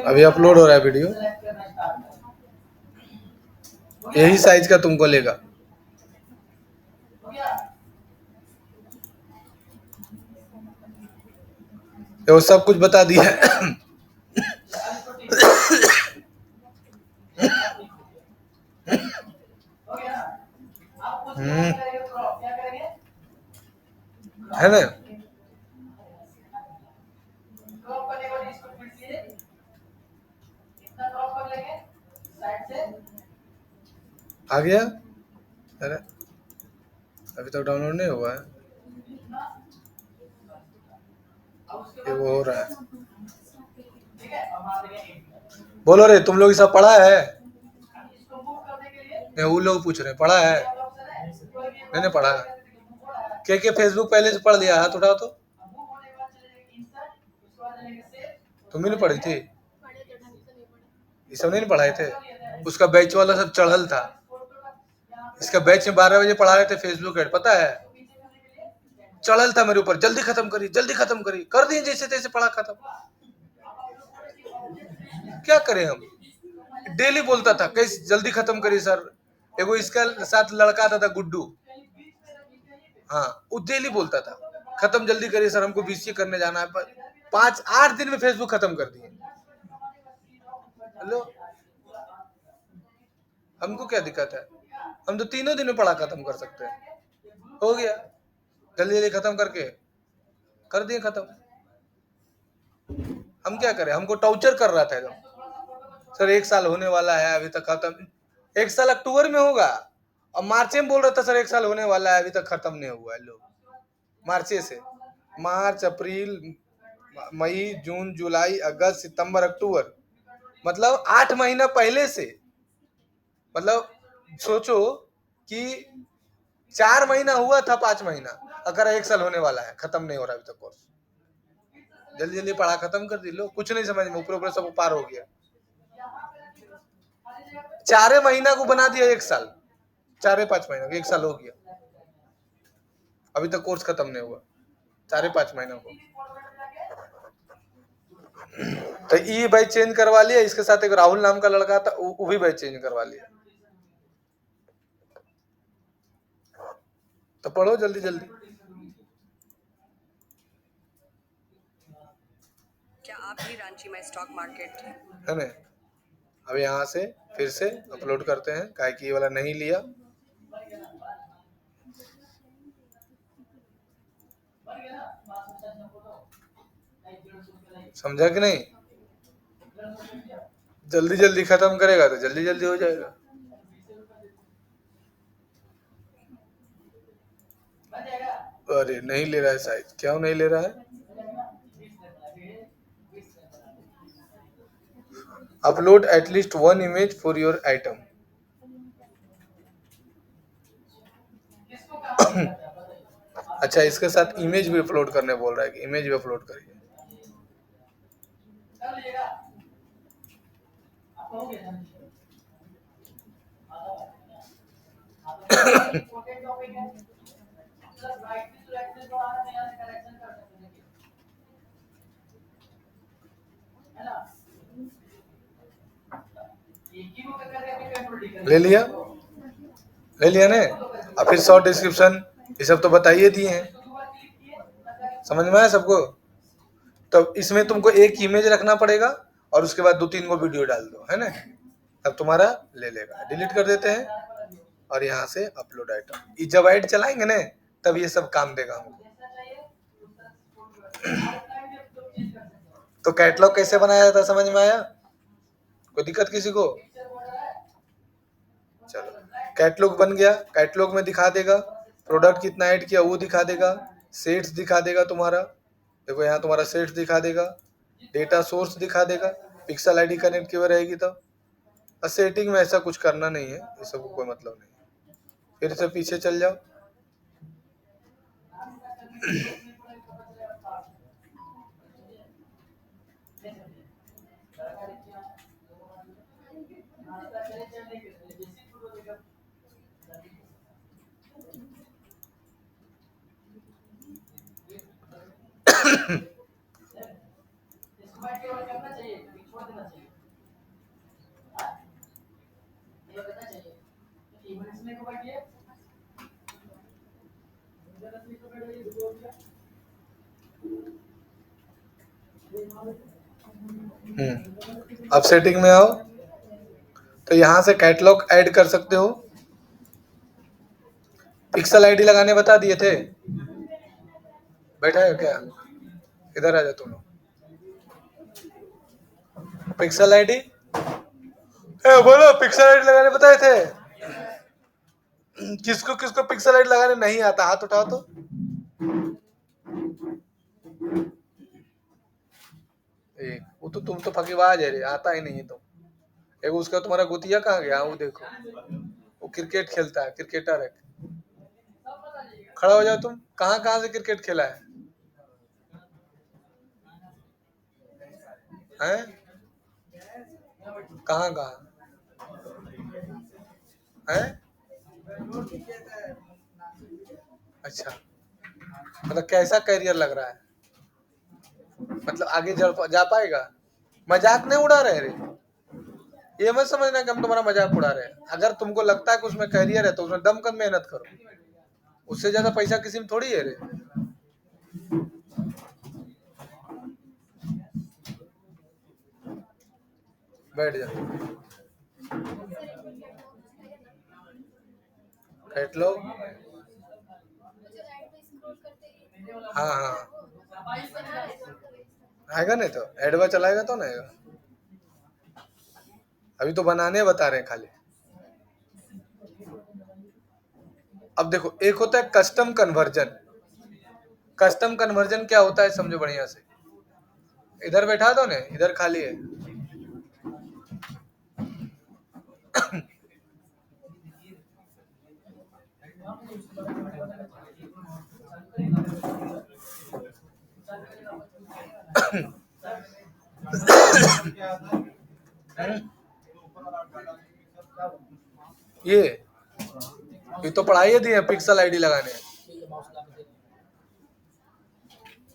अभी अपलोड हो रहा है वीडियो, यही साइज का तुमको लेगा। वो सब कुछ बता दिया है। है ना? आ गया? अरे अभी तक डाउनलोड नहीं हुआ है, ये वो हो रहा है। बोलो रे, तुम लोग सब पढ़ा है? नहीं, वो लोग पूछ रहे हैं पढ़ा है? नहीं नहीं पढ़ा। के फेसबुक पहले से पढ़ लिया, हाथ उठाओ तो। तुम भी नहीं पढ़ी थी? ये सब नहीं पढ़ाए थे? उसका बैच वाला सब चढ़ल था, इसका बैच में 12 बजे पढ़ा रहे थे फेसबुक ऐड, पता है? चढ़ल था मेरे ऊपर, जल्दी खत्म करी, जल्दी खत्म करी, कर दिए जैसे तैसे पढ़ा खत्म। क्या करें हम, डेली बोलता था कैसे जल्दी खत्म करी सर। एगो इसका साथ लड़का आता था गुड्डू, हाँ वो डेली बोलता था खत्म जल्दी करिए सर, हमको बीसीए करने जाना है। 5-8 दिन में फेसबुक खत्म कर दिए। हेलो, हमको क्या दिक्कत है, हम तो 3 दिन में पढ़ा खत्म कर सकते हैं। हो गया, जल्दी जल्दी खत्म करके कर दिए खत्म। हम क्या करें, हमको टॉर्चर कर रहा था एकदम। सर 1 साल होने वाला है अभी तक खत्म, 1 साल अक्टूबर में होगा, और मार्च में बोल रहा था सर 1 साल होने वाला है अभी तक खत्म नहीं हुआ है। लोग मार्च से, मार्च अप्रैल मई जून जुलाई अगस्त सितंबर अक्टूबर, मतलब 8 महीना पहले से, मतलब सोचो कि 4 महीना हुआ था, 5 महीना, अगर 1 साल होने वाला है, खत्म नहीं हो रहा अभी तक कोर्स। जल्दी जल्दी पढ़ा खत्म कर दी, लो कुछ नहीं समझ में, ऊपर ऊपर सब पार हो गया। 4 महीना को बना दिया 1 साल, 4-5 महीना को 1 साल हो गया, अभी तक कोर्स खत्म नहीं हुआ, 4-5 महीना को। तो ई बैच चेंज करवा लिया, इसके साथ एक राहुल नाम का लड़का था, वो भी बैच चेंज करवा लिया। तो पढ़ो जल्दी जल्दी। क्या आप भी रांची में स्टॉक मार्केट है ना? अब यहाँ से फिर से अपलोड करते हैं, काहे कि ये वाला नहीं लिया। समझा कि नहीं? जल्दी जल्दी खत्म करेगा तो जल्दी जल्दी हो जाएगा। अरे नहीं ले रहा है शायद, क्यों नहीं ले रहा है? Upload at least 1 image for your item. अच्छा, इसके साथ इमेज भी अपलोड करने बोल रहा है कि इमेज भी अपलोड करिए। ले लिया ने? अब फिर शॉर्ट डिस्क्रिप्शन ये सब तो बताइए दिए हैं, समझ में आया सबको? तो इसमें तुमको एक इमेज रखना पड़ेगा और उसके बाद 2-3 को वीडियो डाल दो, है ना? तब तुम्हारा ले लेगा। डिलीट कर देते हैं और यहाँ से अपलोड आइटम। जब ऐड चलाएंगे ना तब ये सब काम देगा हमको। तो कैटलॉग कैसे बनाया जाता समझ में आया? कोई दिक्कत किसी को? चलो, कैटलॉग बन गया। कैटलॉग में दिखा देगा प्रोडक्ट कितना ऐड किया, वो दिखा देगा, सेट्स दिखा देगा तुम्हारा। देखो यहाँ तुम्हारा सेट्स दिखा देगा, डेटा सोर्स दिखा देगा, पिक्सल आईडी कनेक्ट की हुई रहेगी। तब सेटिंग में ऐसा कुछ करना नहीं है, ये सब कोई मतलब नहीं है। फिर से पीछे चल जाओ। अब सेटिंग में आओ तो यहाँ से कैटलॉग ऐड कर सकते हो। पिक्सल आईडी लगाने बता दिए थे, बैठा है क्या? इधर आ जाओ तुम लोग। पिक्सल आईडी बोलो, पिक्सल आईडी लगाने बताए थे? किसको किसको पिक्सल आईडी लगाने नहीं आता, हाथ उठाओ तो। एक वो तो तुम तो फकीबाज है रे, आता ही नहीं है तुम। एक उसका तुम्हारा गुतिया कहाँ गया? वो देखो, वो क्रिकेट खेलता है, क्रिकेटर है। खड़ा हो जाओ तुम। कहाँ कहाँ से क्रिकेट खेला है? हैं? कहाँ कहाँ है? अच्छा, मतलब कैसा करियर लग रहा है? मतलब आगे जा पाएगा? मजाक नहीं उड़ा रहे रे, ये मत समझना कि हम तुम्हारा मजाक उड़ा रहे हैं। अगर तुमको लगता है कि उसमें करियर है तो उसमें दमकन मेहनत करो, उससे ज्यादा पैसा किसी में थोड़ी है रे। बैठ जा, कैटलॉग। हाँ हाँ आएगा, नहीं तो एडवा चलाएगा तो ना आएगा। अभी तो बनाने बता रहे हैं खाली। अब देखो, एक होता है कस्टम कन्वर्जन। कस्टम कन्वर्जन क्या होता है समझो बढ़िया से। इधर बैठा दो ना, इधर खाली है। ये तो पढ़ाई दी है पिक्सल आईडी लगाने।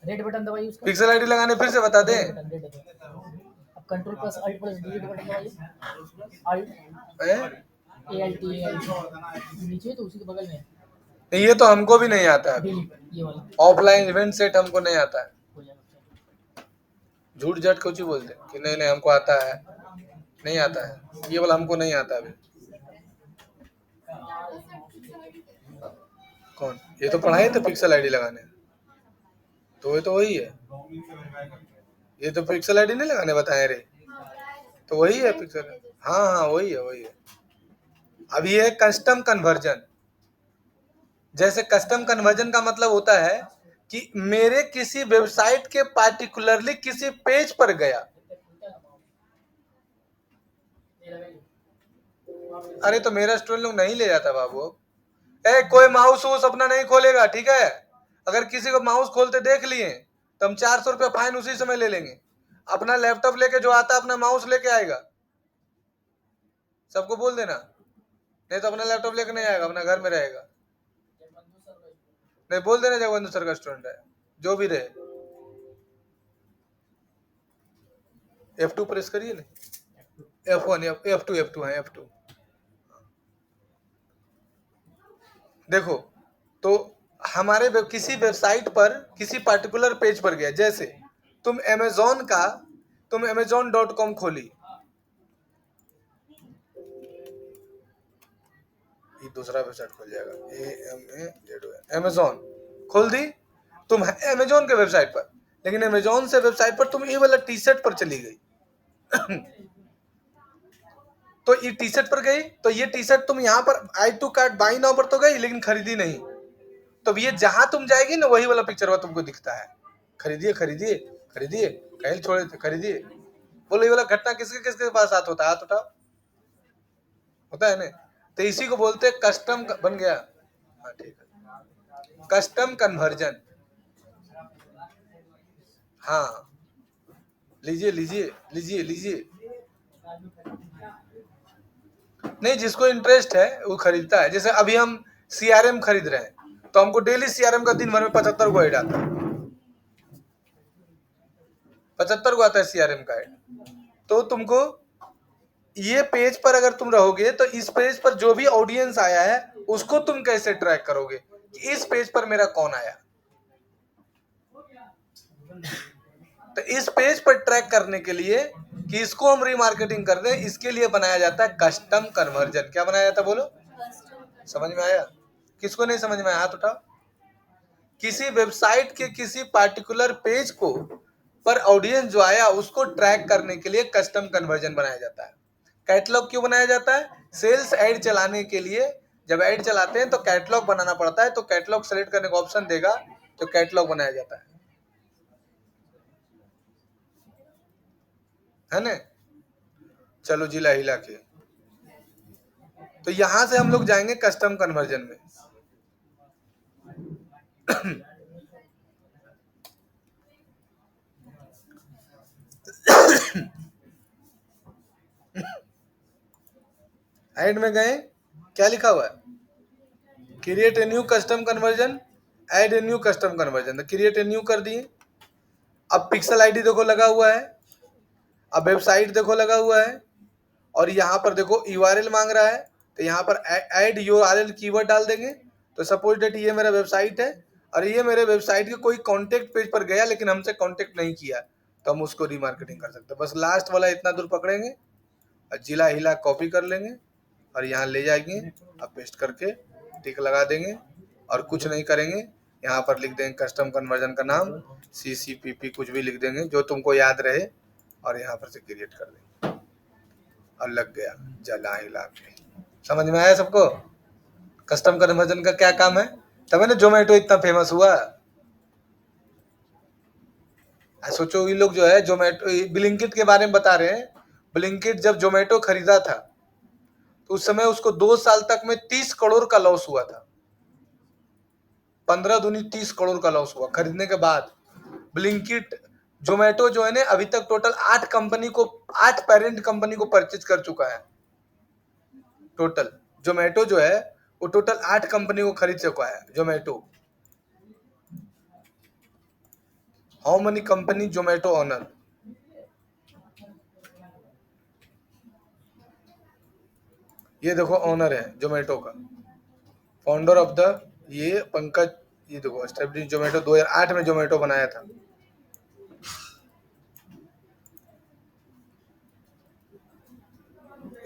रेड बटन दबाइए उसका। पिक्सल आईडी लगाने फिर से बता दें। अब control plus alt plus delete button दबाइए। अल्ट ALT नीचे तो उसी के बगल में ये तो हमको भी नहीं आता है। डिलीट ये वाला ऑफलाइन इवेंट सेट हमको नहीं आता है। झूठ झट कुछ ही बोलते कि नहीं नहीं हमको आता है, नहीं आता है, ये वाला हमको नहीं आता अभी। कौन? ये तो पढ़ाए थे पिक्सल आईडी लगाने, तो ये तो वही है। ये तो पिक्सल आईडी नहीं लगाने बताए रे, तो वही है पिक्सल। हाँ हाँ वही है वही है। अब ये कस्टम कन्वर्जन। जैसे कस्टम कन्वर्जन का मतलब होता है कि मेरे किसी वेबसाइट के पार्टिकुलरली किसी पेज पर गया। अरे तो मेरा स्टूडेंट लोग नहीं ले जाता बाबू। कोई माउस वूस अपना नहीं खोलेगा, ठीक है? अगर किसी को माउस खोलते देख लिए तो हम 400 रुपये फाइन उसी समय ले लेंगे। अपना लैपटॉप लेके जो आता अपना माउस लेके आएगा, सबको बोल देना। नहीं तो अपना लैपटॉप लेके नहीं आएगा, अपना घर में रहेगा। नहीं बोल देना जगबंधु सर का स्टूडेंट है, जो भी रहे। F2 प्रेस करिए ना, F1 F2 है F2। देखो तो हमारे किसी वेबसाइट पर किसी पर्टिकुलर पेज पर गया। जैसे तुम amazon.com खोली, ये दूसरा वेबसाइट खोल जाएगा। Amazon खोल दी तुम Amazon के वेबसाइट पर, लेकिन Amazon से वेबसाइट पर तुम ये वाला टी शर्ट पर चली गई। तो ये टी शर्ट पर गई तो ये टी शर्ट तुम यहाँ पर add to cart buy now पर तो गई, लेकिन खरीदी नहीं। तो ये जहां तुम जाएगी ना वही वाला पिक्चर वह तुमको दिखता है। खरीदिए खरीदिए खरीदिए, कहीं छोड़े खरीदिए। बोलो ये वाला घटना किसके किसके पास हाथ होता है? हाथ उठाओ। होता है ना? तो इसी को बोलते हैं कस्टम बन गया। हाँ ठीक है, कस्टम कन्वर्जन। हाँ लीजिए लीजिए लीजिए लीजिए। नहीं, जिसको इंटरेस्ट है वो खरीदता है। जैसे अभी हम CRM खरीद रहे हैं तो हमको डेली CRM का दिन भर में 75 को ऐड आता है। 75 को आता है CRM का ऐड। तो तुमको ये पेज पर अगर तुम रहोगे तो इस पेज पर जो भी ऑडियंस आया है उसको तुम कैसे ट्रैक करोगे कि इस पेज पर मेरा कौन आया। तो इस पेज पर ट्रैक करने के लिए कि इसको हम रीमार्केटिंग कर दें, इसके लिए बनाया जाता है कस्टम कन्वर्जन। क्या बनाया जाता है बोलो? समझ में आया? किसको नहीं समझ में आया हाथ उठाओ। किसी वेबसाइट के किसी पार्टिकुलर पेज को पर ऑडियंस जो आया उसको ट्रैक करने के लिए कस्टम कन्वर्जन बनाया जाता है। कैटलॉग क्यों बनाया जाता है? सेल्स ऐड चलाने के लिए जब ऐड चलाते हैं तो कैटलॉग बनाना पड़ता है, तो कैटलॉग सेलेक्ट करने का ऑप्शन देगा तो कैटलॉग बनाया जाता है ना? चलो जिला हिला के, तो यहां से हम लोग जाएंगे कस्टम कन्वर्जन में। ऐड में गए, क्या लिखा हुआ है? Create a new custom conversion, add a new custom conversion. Create a new कर दिए। अब पिक्सल आईडी देखो लगा हुआ है, अब वेबसाइट देखो लगा हुआ है, और यहाँ पर देखो URL मांग रहा है, तो यहाँ पर ऐड URL कीवर्ड डाल देंगे। तो सपोज डेट ये मेरा वेबसाइट है और ये मेरे वेबसाइट के कोई कॉन्टेक्ट पेज पर गया लेकिन हमसे कॉन्टेक्ट नहीं किया, तो हम उसको रीमार्केटिंग कर सकते हैं। बस लास्ट वाला इतना दूर पकड़ेंगे और जिला हिला कॉपी कर लेंगे और यहाँ ले जाएंगे, अब पेस्ट करके टिक लगा देंगे और कुछ नहीं करेंगे। यहाँ पर लिख देंगे कस्टम कन्वर्जन का नाम, CCPP कुछ भी लिख देंगे जो तुमको याद रहे, और यहाँ पर से क्रिएट कर देंगे और लग गया जला हिला के। समझ में आया सबको? कस्टम कन्वर्जन का क्या काम है? तभी ना जोमेटो इतना फेमस हुआ। सोचो ये लोग जो है जोमेटो ब्लिंकिट के बारे में बता रहे हैं। ब्लिंकिट जब जोमेटो खरीदा था तो उस समय उसको 2 साल तक में 30 करोड़ का लॉस हुआ था। 15 दूनी 30 करोड़ का लॉस हुआ खरीदने के बाद। ब्लिंकिट जोमेटो जो है ना अभी तक टोटल 8 पेरेंट कंपनी को परचेज कर चुका है। टोटल जोमेटो जो है वो टोटल 8 कंपनी को खरीद चुका है Zomato. How many company Zomato owner? ये देखो ओनर है जोमेटो का, फाउंडर ऑफ द, ये पंकज, ये देखो एस्टेब्लिश जोमेटो 2008 में जोमेटो बनाया था।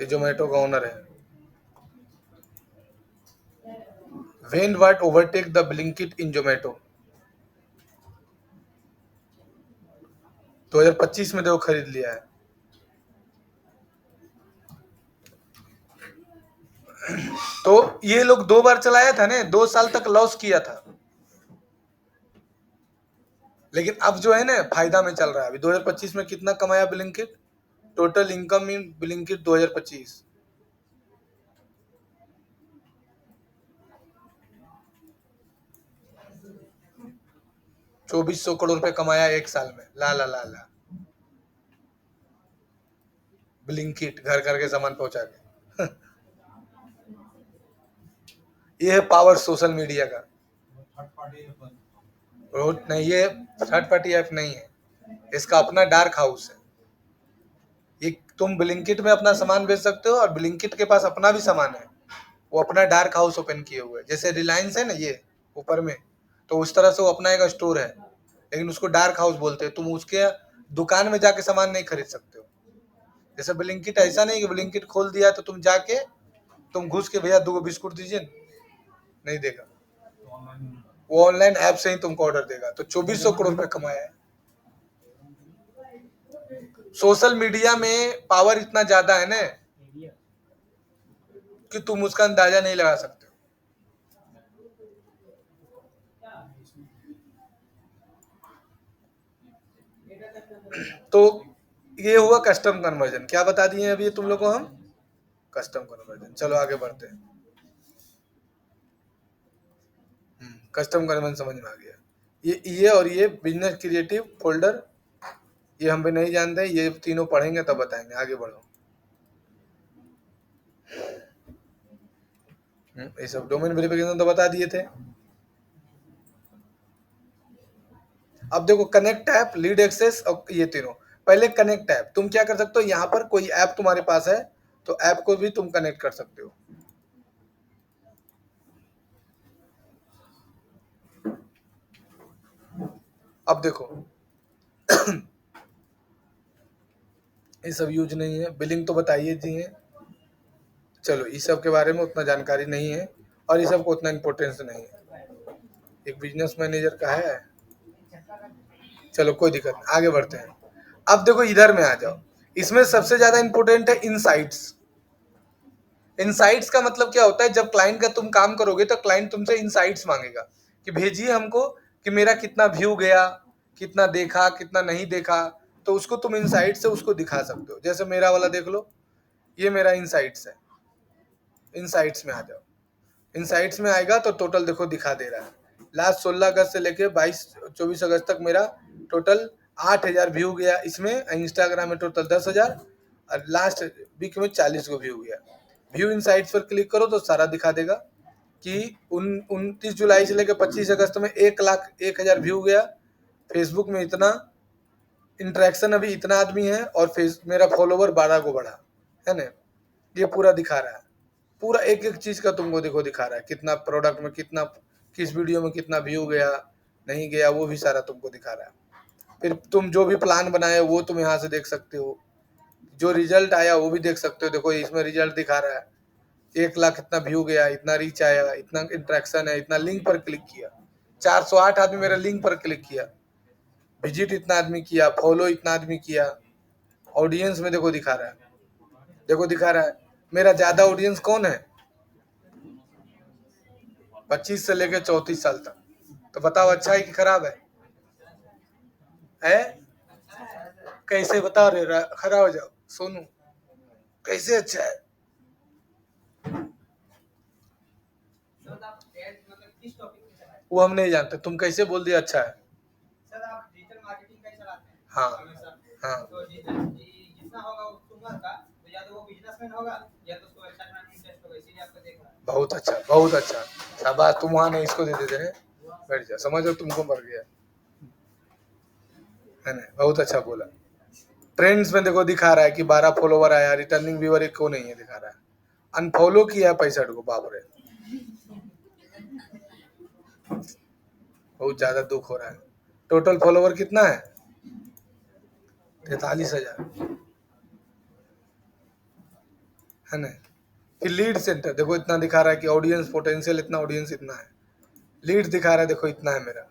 ये जोमेटो का ओनर है। When what overtake the Blinkit in Zomato? 2025 में देखो खरीद लिया है। तो ये लोग 2 बार चलाया था ने, 2 साल तक लॉस किया था, लेकिन अब जो है ना फायदा में चल रहा है। अभी 2025 में कितना कमाया Blinkit? Total income in Blinkit 2025 2400 crore रुपए कमाया एक साल में। ला ला ला ला, ब्लिंकिट घर घर के सामान पहुंचा के। ये है पावर सोशल मीडिया का। नहीं, ये थर्ड पार्टी ऐप नहीं है, इसका अपना डार्क हाउस है। ये तुम ब्लिंकिट में अपना सामान बेच सकते हो और ब्लिंकिट के पास अपना भी सामान है, वो अपना डार्क हाउस ओपन किए हुए है। जैसे रिलायंस है ना ये ऊपर में, तो उस तरह से वो अपना एक स्टोर है, लेकिन उसको डार्क हाउस बोलते हैं। तुम उसके दुकान में जाके सामान नहीं खरीद सकते हो। जैसे ब्लिंकिट ऐसा नहीं कि ब्लिंकिट खोल दिया तो तुम जाके तुम घुस के भैया 2 बिस्कुट दीजिए, नहीं देगा। वो ऑनलाइन ऐप से ही तुमको ऑर्डर देगा। तो 2400 करोड़ रुपए कमाया है। सोशल मीडिया में पावर इतना ज्यादा है ना कि तुम उसका अंदाजा नहीं लगा सकते। तो ये हुआ कस्टम कन्वर्जन। क्या बता दिए अभी तुम लोग को हम? Custom conversion. चलो आगे बढ़ते हैं। कस्टम कन्वर्जन समझ में आ गया। ये और ये बिजनेस क्रिएटिव फोल्डर, ये हम भी नहीं जानते, ये तीनों पढ़ेंगे तब बताएंगे। आगे बढ़ो। ये सब डोमेन वेरिफिकेशन तो बता दिए थे। अब देखो कनेक्ट ऐप, लीड एक्सेस और ये तीनों। पहले कनेक्ट ऐप, तुम क्या कर सकते हो, यहाँ पर कोई ऐप तुम्हारे पास है तो ऐप को भी तुम कनेक्ट कर सकते हो। अब देखो ये सब यूज नहीं है, बिलिंग तो बताइए दिए। चलो इस सब के बारे में उतना जानकारी नहीं है और ये सब को उतना इम्पोर्टेंस नहीं है। एक बिजनेस मैनेजर का है। चलो कोई दिक्कत नहीं, आगे बढ़ते हैं। अब देखो इधर में आ जाओ। इसमें सबसे ज्यादा इंपॉर्टेंट है इनसाइट्स। इनसाइट्स का मतलब क्या होता है, जब क्लाइंट का तुम काम करोगे तो क्लाइंट तुमसे इनसाइट्स मांगेगा कि भेजिए हमको कि मेरा कितना व्यू गया, कितना देखा, कितना नहीं देखा। तो उसको तुम इनसाइट से उसको दिखा सकते हो। जैसे मेरा वाला देख लो, ये मेरा इनसाइट्स है। इनसाइट्स में आ जाओ। इनसाइट्स में आएगा तो टोटल देखो दिखा दे रहा है। लास्ट 16 अगस्त से लेके 24 अगस्त तक मेरा टोटल 8000 व्यू गया इसमें। इंस्टाग्राम में टोटल 10,000 और लास्ट वीक में 40 को व्यू गया। व्यू इनसाइट्स पर क्लिक करो तो सारा दिखा देगा कि 29 जुलाई से लेकर 25 अगस्त में 1,01,000 व्यू गया। फेसबुक में इतना इंटरेक्शन, अभी इतना आदमी है, और मेरा फॉलोवर 12 को बढ़ा है ना। ये पूरा दिखा रहा है, पूरा एक एक चीज का तुमको देखो दिखा रहा है। कितना प्रोडक्ट में कितना, किस वीडियो में कितना व्यू गया, नहीं गया, वो भी सारा तुमको दिखा रहा है। फिर तुम जो भी प्लान बनाए वो तुम यहाँ से देख सकते हो। जो रिजल्ट आया वो भी देख सकते हो। देखो इसमें रिजल्ट दिखा रहा है 1 लाख इतना व्यू गया, इतना रीच आया, इतना इंट्रैक्शन है, इतना लिंक पर क्लिक किया, 408 आदमी मेरे लिंक पर क्लिक किया, विजिट इतना आदमी किया, फॉलो इतना आदमी किया। ऑडियंस में देखो दिखा रहा है, देखो दिखा रहा है मेरा ज्यादा ऑडियंस कौन है, 25 से लेकर 34 साल तक। तो बताओ अच्छा है कि खराब है? कैसे बता रहे, खड़ा हो जाओ सोनू, कैसे अच्छा है? वो हम नहीं जानते, तुम कैसे बोल दिया अच्छा है? सर आप डिजिटल मार्केटिंग का ही चलाते हैं। हाँ हाँ तो जितना होगा उस उम्र का, तो या तो वो बिजनेसमैन होगा या तो उसको अच्छा इंटरेस्ट बहुत अच्छा, बहुत अच्छा, शाबाश। तुम वहाँ नहीं, इसको दे देते हैं, बैठ जा, समझो तुमको मर गया है ना। बहुत अच्छा बोला। ट्रेंड्स में देखो दिखा रहा है कि 12 फॉलोवर आया, रिटर्निंग व्यूअर एक को नहीं है दिखा रहा है, अनफॉलो किया 65 को, बाप रे, बहुत ज्यादा दुख हो रहा है। टोटल फॉलोवर कितना है? 43,000 है ना। फिर लीड सेंटर देखो इतना दिखा रहा है कि ऑडियंस पोटेंशियल इतना, ऑडियंस इतना है, लीड दिखा रहा है देखो इतना है मेरा,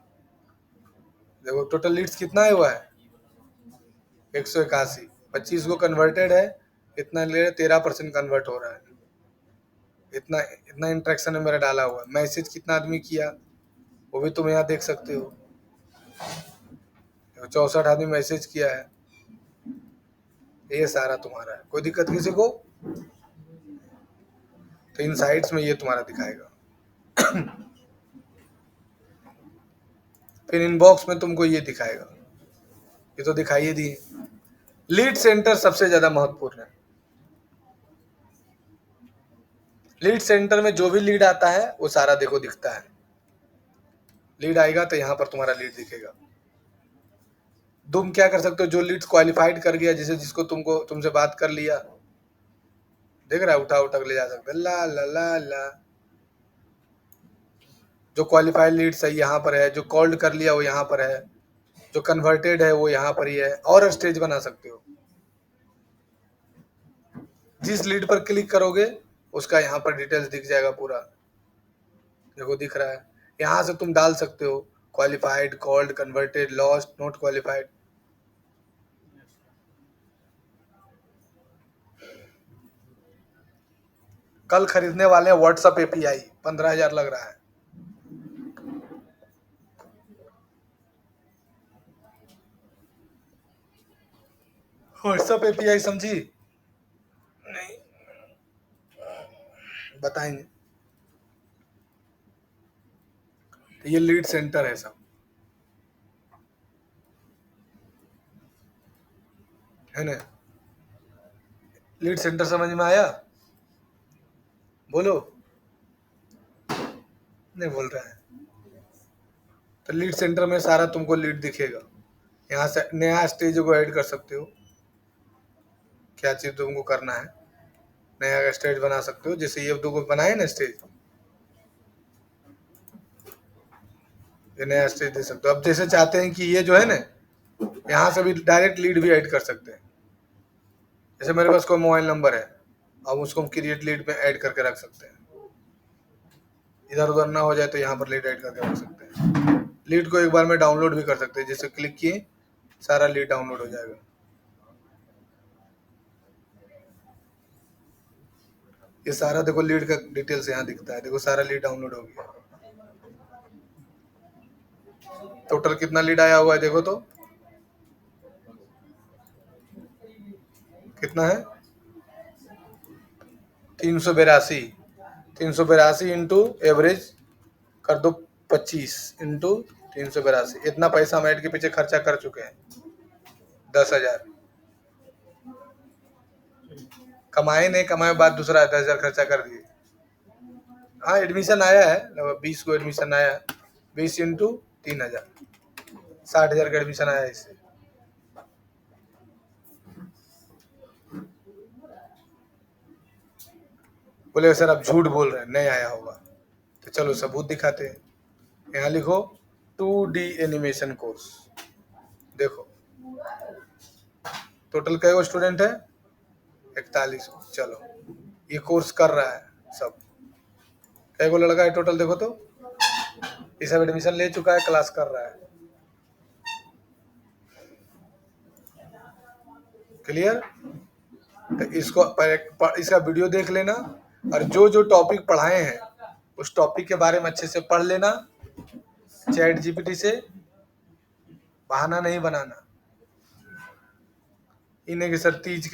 देखो टोटल लीड्स कितना है हुआ है 181, 25 को कन्वर्टेड है, इतना ले 13% कन्वर्ट हो रहा है, इतना इतना इंट्रैक्शन में मेरा डाला हुआ है। मैसेज कितना आदमी किया वो भी तुम यहाँ देख सकते हो, 64 आदमी मैसेज किया है, ये सारा तुम्हारा है। कोई दिक्कत किसी को? तो इन साइट्स में ये तुम्हारा दिखाएगा। फिर इनबॉक्स में तुमको ये दिखाएगा, ये तो दिखाइए दिए। लीड सेंटर सबसे ज्यादा महत्वपूर्ण है। लीड सेंटर में जो भी लीड आता है वो सारा देखो दिखता है, लीड आएगा तो यहाँ पर तुम्हारा लीड दिखेगा। तुम क्या कर सकते हो, जो लीड्स क्वालिफाइड कर गया, जिसे जिसको तुमसे बात कर लिया, देख रहा है, उठा उठा ले जा सकते, ला ला ला ला। जो क्वालिफाइड लीड्स है यहाँ पर है, जो कॉल्ड कर लिया वो यहाँ पर है, जो कन्वर्टेड है वो यहाँ पर ही है, और स्टेज बना सकते हो। जिस लीड पर क्लिक करोगे उसका यहाँ पर डिटेल्स दिख जाएगा पूरा, देखो दिख रहा है। यहाँ से तुम डाल सकते हो qualified, called, converted, lost, not qualified. कल खरीदने वाले हैं व्हाट्सएप एपीआई, 15,000 लग रहा है। व्हाट्सएप एपीआई समझी नहीं? बताएंगे। तो ये लीड सेंटर है सब, है ना। लीड सेंटर समझ में आया? बोलो, नहीं बोल रहा है। तो लीड सेंटर में सारा तुमको लीड दिखेगा। यहाँ से नया स्टेज को ऐड कर सकते हो, क्या चीज तुमको करना है, नया स्टेज बना सकते हो। जैसे ये दो बनाए ना स्टेज, ये नया स्टेज दे सकते हो। अब जैसे चाहते हैं कि ये जो है ना, यहाँ से भी डायरेक्ट लीड भी ऐड कर सकते हैं। जैसे मेरे पास कोई मोबाइल नंबर है, अब उसको हम क्रिएट लीड में ऐड करके रख सकते हैं, इधर उधर ना हो जाए तो यहाँ पर लीड ऐड करके रख सकते हैं। लीड को एक बार में डाउनलोड भी कर सकते हैं, जैसे क्लिक किए सारा लीड डाउनलोड हो जाएगा। ये सारा देखो लीड का डिटेल्स यहाँ दिखता है, देखो सारा लीड डाउनलोड हो गया। टोटल कितना लीड आया हुआ है देखो तो, कितना है 382, 382 इंटू एवरेज कर दो 25 इंटू 382, इतना पैसा हम ऐड के पीछे खर्चा कर चुके हैं, 10,000। कमाए नहीं कमाए बात दूसरा है, 10,000 खर्चा कर दिए। हाँ एडमिशन आया है, लगभग 20 को एडमिशन आया है, 20 इंटू 3,000, 60,000 का एडमिशन आया है इससे। बोले सर आप झूठ बोल रहे हैं, नहीं आया होगा, तो चलो सबूत दिखाते हैं। यहाँ लिखो 2D एनिमेशन कोर्स, देखो टोटल कई गो स्टूडेंट है 41 को। चलो ये कोर्स कर रहा है सब, कई गो लड़का है टोटल देखो तो, ये सब एडमिशन ले चुका है, क्लास कर रहा है। क्लियर? तो इसका वीडियो देख लेना, और जो जो टॉपिक पढ़ाए हैं उस टॉपिक के बारे में अच्छे से पढ़ लेना, चैट जीपीटी से, बहाना नहीं बनाना। इन्हें कि सर तीज